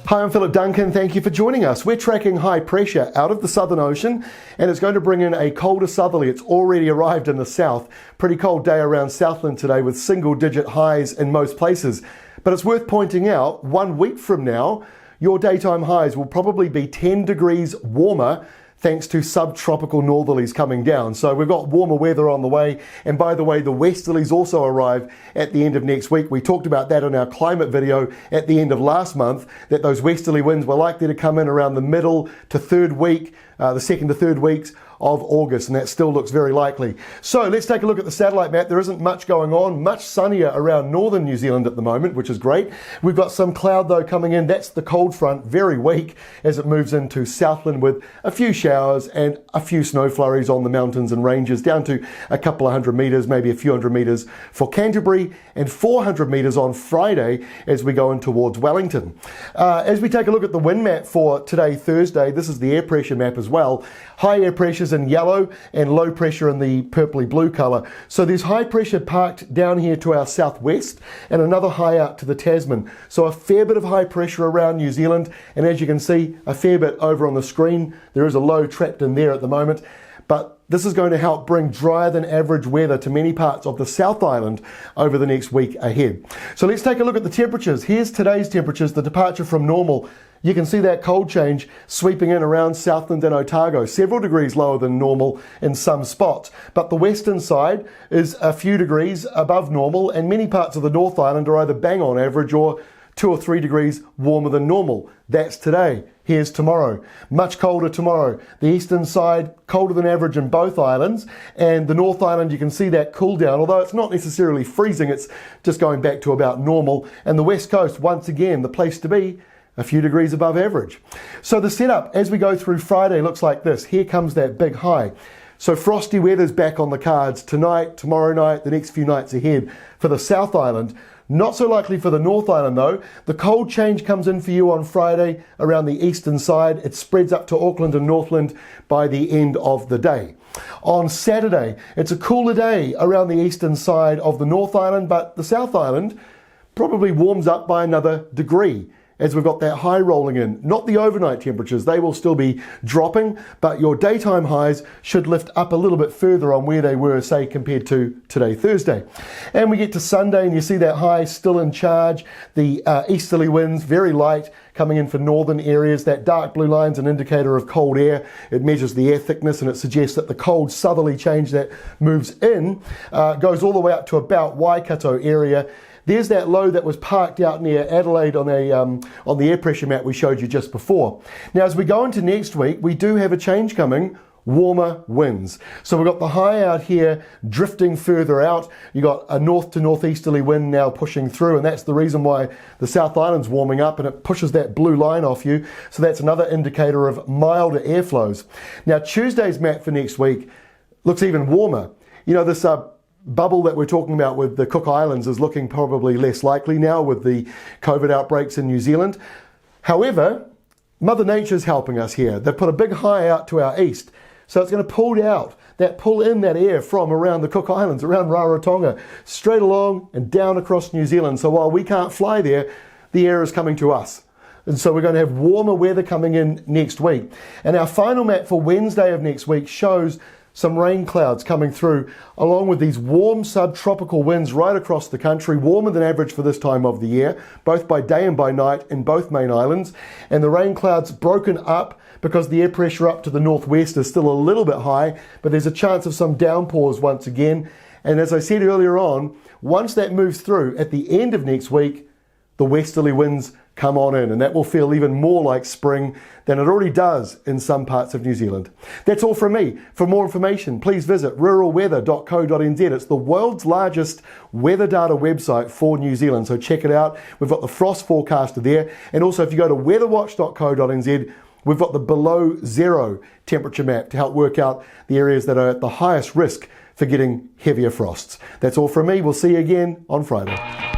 Hi, I'm Philip Duncan. Thank you for joining us. We're tracking high pressure out of the Southern Ocean, and it's going to bring in a colder southerly. It's already arrived in the south. Pretty cold day around Southland today with single-digit highs in most places. But it's worth pointing out, 1 week from now, your daytime highs will probably be 10 degrees warmer thanks to subtropical northerlies coming down. So we've got warmer weather on the way. And by the way, the westerlies also arrive at the end of next week. We talked about that in our climate video at the end of last month, that those westerly winds were likely to come in around the middle to third week, the second to third weeks of August, and that still looks very likely. So let's take a look at the satellite map. There isn't much going on, much sunnier around northern New Zealand at the moment, which is great. We've got some cloud though coming in. That's the cold front, very weak as it moves into Southland with a few showers and a few snow flurries on the mountains and ranges down to a couple of hundred meters, maybe a few hundred meters for Canterbury, and 400 meters on Friday as we go in towards Wellington. As we take a look at the wind map for today, Thursday, this is the air pressure map as well. High air pressures in yellow and low pressure in the purpley blue colour. So there's high pressure parked down here to our southwest and another high out to the Tasman. So a fair bit of high pressure around New Zealand, and as you can see, a fair bit over on the screen. There is a low trapped in there at the moment, but this is going to help bring drier than average weather to many parts of the South Island over the next week ahead. So let's take a look at the temperatures. Here's today's temperatures, the departure from normal. You can see that cold change sweeping in around Southland and Otago, several degrees lower than normal in some spots. But the western side is a few degrees above normal, and many parts of the North Island are either bang on average or 2 or 3 degrees warmer than normal. That's today. Here's tomorrow. Much colder tomorrow. The eastern side, colder than average in both islands. And the North Island, you can see that cool down, although it's not necessarily freezing, it's just going back to about normal. And the west coast, once again, the place to be, a few degrees above average. So the setup as we go through Friday looks like this. Here comes that big high. So frosty weather's back on the cards tonight, tomorrow night, the next few nights ahead for the South Island. Not so likely for the North Island though. The cold change comes in for you on Friday around the eastern side. It spreads up to Auckland and Northland by the end of the day. On Saturday, it's a cooler day around the eastern side of the North Island, but the South Island probably warms up by another degree as we've got that high rolling in. Not the overnight temperatures, they will still be dropping, but your daytime highs should lift up a little bit further on where they were, say, compared to today, Thursday. And we get to Sunday and you see that high still in charge. The easterly winds, very light, coming in for northern areas. That dark blue line's an indicator of cold air. It measures the air thickness and it suggests that the cold southerly change that moves in goes all the way up to about Waikato area. There's that low that was parked out near Adelaide on the air pressure map we showed you just before. Now, as we go into next week, we do have a change coming, warmer winds. So we've got the high out here drifting further out. You've got a north to northeasterly wind now pushing through, and that's the reason why the South Island's warming up, and it pushes that blue line off you. So that's another indicator of milder airflows. Now, Tuesday's map for next week looks even warmer. You know, this bubble that we're talking about with the Cook Islands is looking probably less likely now with the COVID outbreaks in New Zealand. However, Mother Nature's helping us here. They've put a big high out to our east, so it's going to pull in that air from around the Cook Islands, around Rarotonga, straight along and down across New Zealand. So while we can't fly there, the air is coming to us. And so we're going to have warmer weather coming in next week. And our final map for Wednesday of next week shows some rain clouds coming through, along with these warm subtropical winds right across the country, warmer than average for this time of the year, both by day and by night in both main islands. And the rain clouds broken up because the air pressure up to the northwest is still a little bit high, but there's a chance of some downpours once again. And as I said earlier on, once that moves through at the end of next week, the westerly winds come on in, and that will feel even more like spring than it already does in some parts of New Zealand. That's all from me. For more information, please visit ruralweather.co.nz. It's the world's largest weather data website for New Zealand, so check it out. We've got the frost forecaster there, and also if you go to weatherwatch.co.nz, we've got the below zero temperature map to help work out the areas that are at the highest risk for getting heavier frosts. That's all from me. We'll see you again on Friday.